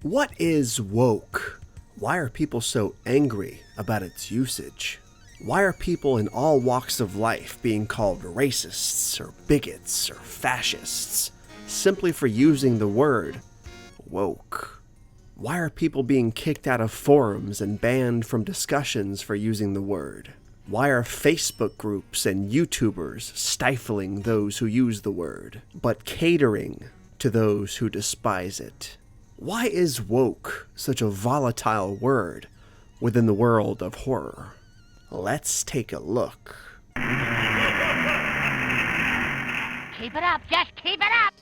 What is woke? Why are people so angry about its usage? Why are people in all walks of life being called racists or bigots or fascists simply for using the word woke? Why are people being kicked out of forums and banned from discussions for using the word? Why are Facebook groups and YouTubers stifling those who use the word, but catering to those who despise it? Why is woke such a volatile word within the world of horror? Let's take a look. Keep it up, just keep it up!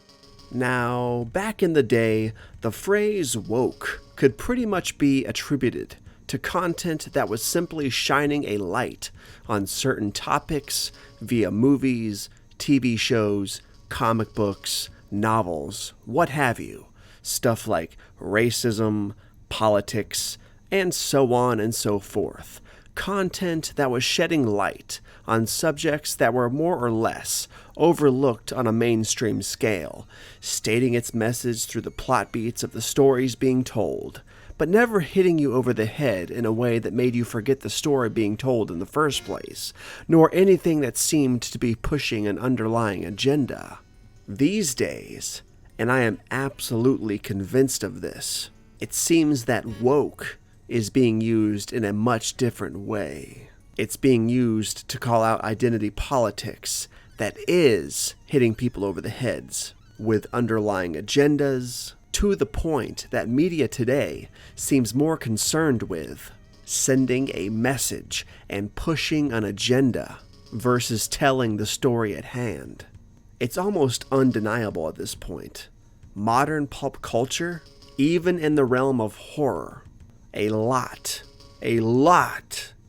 Now, back in the day, the phrase woke could pretty much be attributed to content that was simply shining a light on certain topics via movies, TV shows, comic books, novels, what have you. Stuff like racism, politics, and so on and so forth. Content that was shedding light on subjects that were more or less overlooked on a mainstream scale, stating its message through the plot beats of the stories being told, but never hitting you over the head in a way that made you forget the story being told in the first place, nor anything that seemed to be pushing an underlying agenda. These days, and I am absolutely convinced of this, it seems that woke is being used in a much different way. It's being used to call out identity politics that is hitting people over the heads with underlying agendas, to the point that media today seems more concerned with sending a message and pushing an agenda versus telling the story at hand. It's almost undeniable at this point. Modern pulp culture, even in the realm of horror, a lot,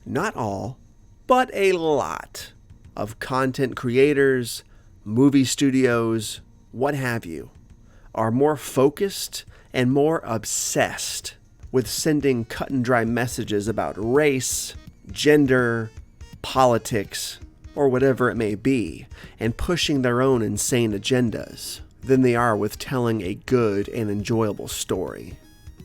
not all, but a lot of content creators, movie studios, what have you, are more focused and more obsessed with sending cut and dry messages about race, gender, politics, or whatever it may be, and pushing their own insane agendas than they are with telling a good and enjoyable story.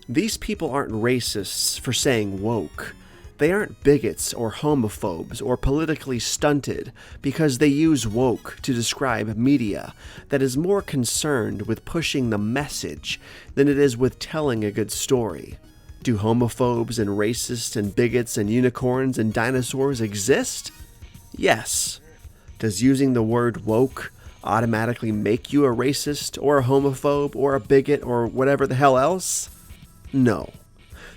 These people aren't racists for saying woke. They aren't bigots or homophobes or politically stunted because they use woke to describe media that is more concerned with pushing the message than it is with telling a good story. Do homophobes and racists and bigots and unicorns and dinosaurs exist? Yes. Does using the word woke automatically make you a racist or a homophobe or a bigot or whatever the hell else? No.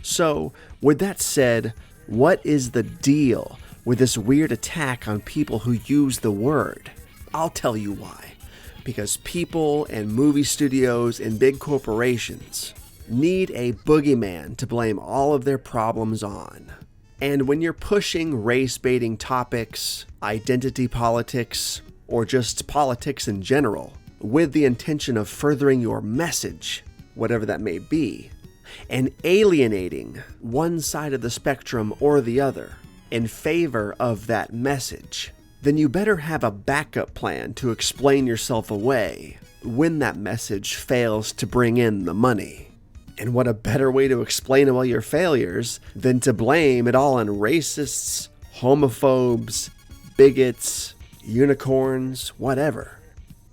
So, with that said, what is the deal with this weird attack on people who use the word? I'll tell you why. Because people and movie studios and big corporations need a boogeyman to blame all of their problems on. And when you're pushing race-baiting topics, identity politics, or just politics in general, with the intention of furthering your message, whatever that may be, and alienating one side of the spectrum or the other in favor of that message, then you better have a backup plan to explain yourself away when that message fails to bring in the money. And what a better way to explain away your failures than to blame it all on racists, homophobes, bigots, unicorns, whatever.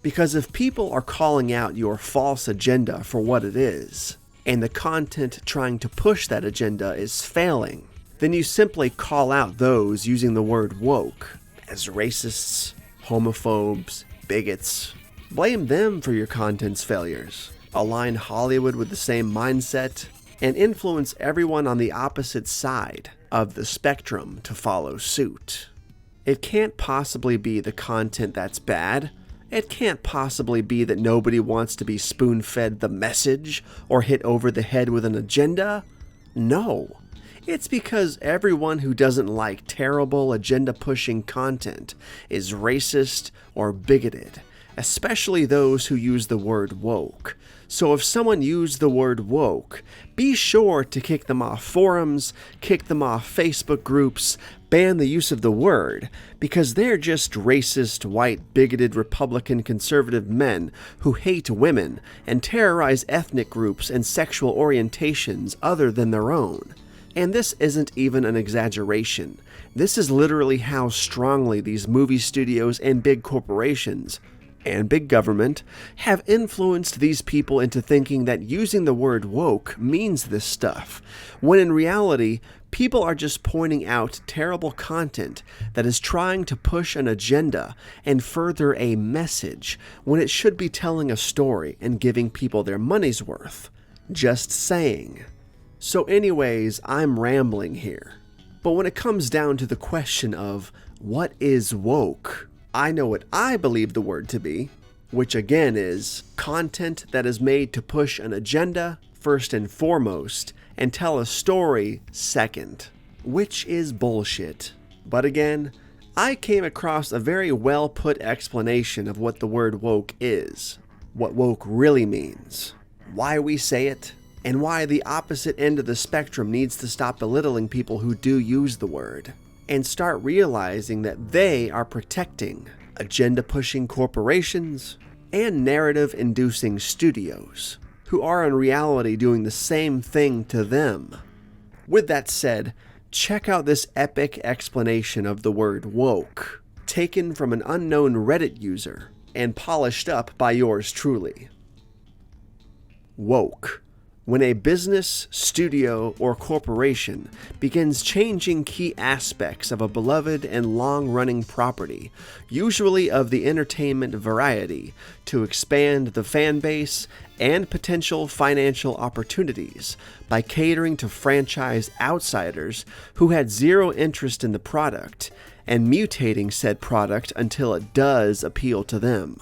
Because if people are calling out your false agenda for what it is, and the content trying to push that agenda is failing, then you simply call out those using the word woke as racists, homophobes, bigots. Blame them for your content's failures. Align Hollywood with the same mindset, and influence everyone on the opposite side of the spectrum to follow suit. It can't possibly be the content that's bad. It can't possibly be that nobody wants to be spoon-fed the message or hit over the head with an agenda. No. It's because everyone who doesn't like terrible agenda-pushing content is racist or bigoted, especially those who use the word woke. So if someone used the word woke, be sure to kick them off forums, kick them off Facebook groups, ban the use of the word, because they're just racist, white, bigoted, Republican, conservative men who hate women and terrorize ethnic groups and sexual orientations other than their own. And this isn't even an exaggeration. This is literally how strongly these movie studios and big corporations and big government have influenced these people into thinking that using the word woke means this stuff, when in reality, people are just pointing out terrible content that is trying to push an agenda and further a message when it should be telling a story and giving people their money's worth. Just saying. So anyways, I'm rambling here. But when it comes down to the question of what is woke, I know what I believe the word to be, which again is content that is made to push an agenda first and foremost, and tell a story second, which is bullshit. But again, I came across a very well put explanation of what the word woke is, what woke really means, why we say it, and why the opposite end of the spectrum needs to stop belittling people who do use the word, and start realizing that they are protecting agenda-pushing corporations and narrative-inducing studios, who are in reality doing the same thing to them. With that said, check out this epic explanation of the word woke, taken from an unknown Reddit user and polished up by yours truly. Woke. When a business, studio, or corporation begins changing key aspects of a beloved and long-running property, usually of the entertainment variety, to expand the fan base and potential financial opportunities by catering to franchise outsiders who had zero interest in the product and mutating said product until it does appeal to them.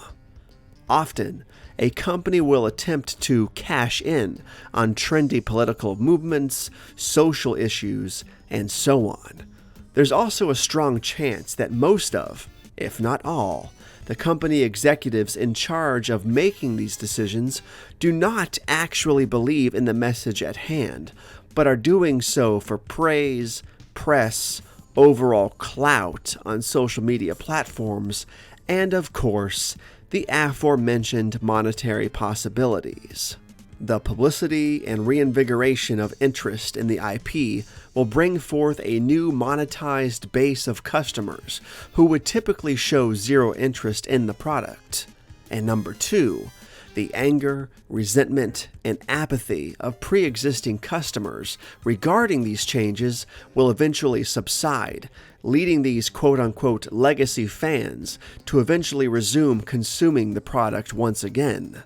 Often, a company will attempt to cash in on trendy political movements, social issues, and so on. There's also a strong chance that most of, if not all, the company executives in charge of making these decisions do not actually believe in the message at hand, but are doing so for praise, press, overall clout on social media platforms, and of course, the aforementioned monetary possibilities. The publicity and reinvigoration of interest in the IP will bring forth a new monetized base of customers who would typically show zero interest in the product. And number two, the anger, resentment, and apathy of pre-existing customers regarding these changes will eventually subside, leading these quote-unquote legacy fans to eventually resume consuming the product once again.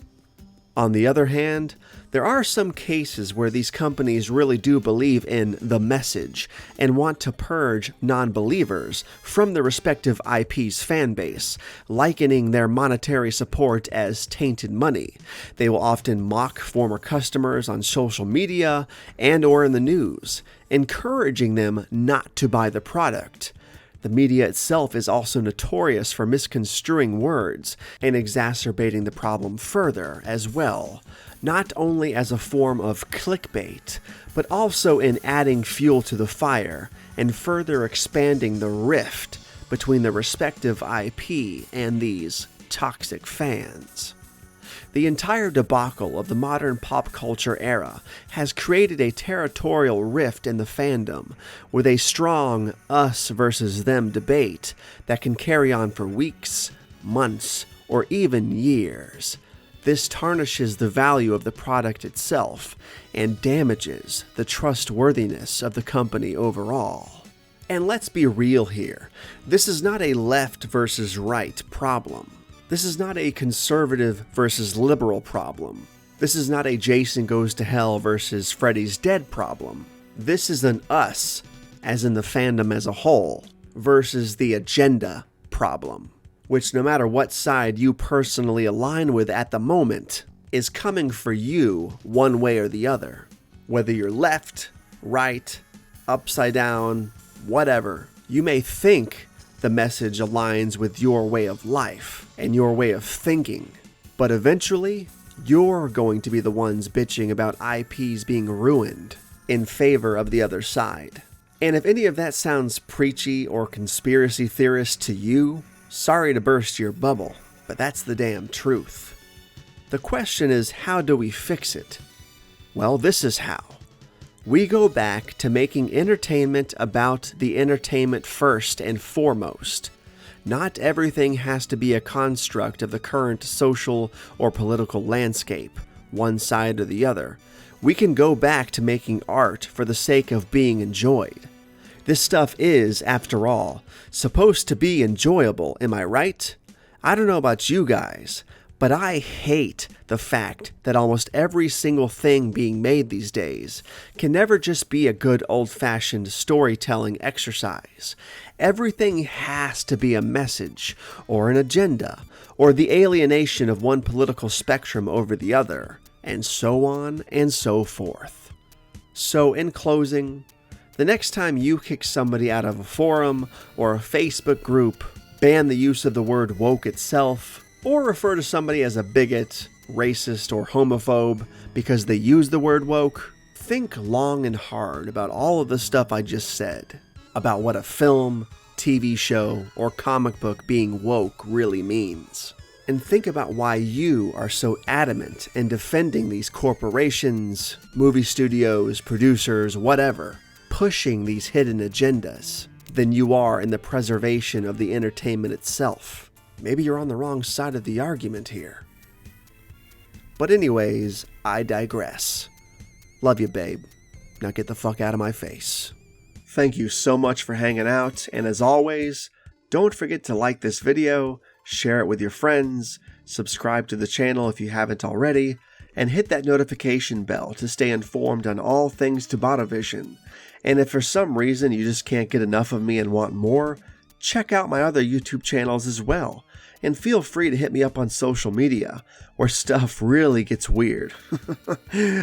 On the other hand, there are some cases where these companies really do believe in the message and want to purge non-believers from the respective IP's fan base, likening their monetary support as tainted money. They will often mock former customers on social media and or in the news, encouraging them not to buy the product. The media itself is also notorious for misconstruing words and exacerbating the problem further as well, not only as a form of clickbait, but also in adding fuel to the fire and further expanding the rift between the respective IP and these toxic fans. The entire debacle of the modern pop culture era has created a territorial rift in the fandom, with a strong us versus them debate that can carry on for weeks, months, or even years. This tarnishes the value of the product itself and damages the trustworthiness of the company overall. And let's be real here, this is not a left versus right problem. This is not a conservative versus liberal problem. This is not a Jason Goes to Hell versus Freddy's Dead problem. This is an us, as in the fandom as a whole, versus the agenda problem, which no matter what side you personally align with at the moment, is coming for you one way or the other. Whether you're left, right, upside down, whatever, you may think the message aligns with your way of life and your way of thinking. But eventually, you're going to be the ones bitching about IPs being ruined in favor of the other side. And if any of that sounds preachy or conspiracy theorist to you, sorry to burst your bubble, but that's the damn truth. The question is, how do we fix it? Well, this is how. We go back to making entertainment about the entertainment first and foremost. Not everything has to be a construct of the current social or political landscape, one side or the other. We can go back to making art for the sake of being enjoyed. This stuff is, after all, supposed to be enjoyable, am I right? I don't know about you guys, but I hate the fact that almost every single thing being made these days can never just be a good old-fashioned storytelling exercise. Everything has to be a message, or an agenda, or the alienation of one political spectrum over the other, and so on and so forth. So in closing, the next time you kick somebody out of a forum or a Facebook group, ban the use of the word woke itself, or refer to somebody as a bigot, racist, or homophobe because they use the word woke, think long and hard about all of the stuff I just said, about what a film, TV show, or comic book being woke really means. And think about why you are so adamant in defending these corporations, movie studios, producers, whatever, pushing these hidden agendas, than you are in the preservation of the entertainment itself. Maybe you're on the wrong side of the argument here. But anyways, I digress. Love you, babe. Now get the fuck out of my face. Thank you so much for hanging out, and as always, don't forget to like this video, share it with your friends, subscribe to the channel if you haven't already, and hit that notification bell to stay informed on all things TobattoVision. And if for some reason you just can't get enough of me and want more, check out my other YouTube channels as well. And feel free to hit me up on social media, where stuff really gets weird.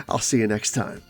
I'll see you next time.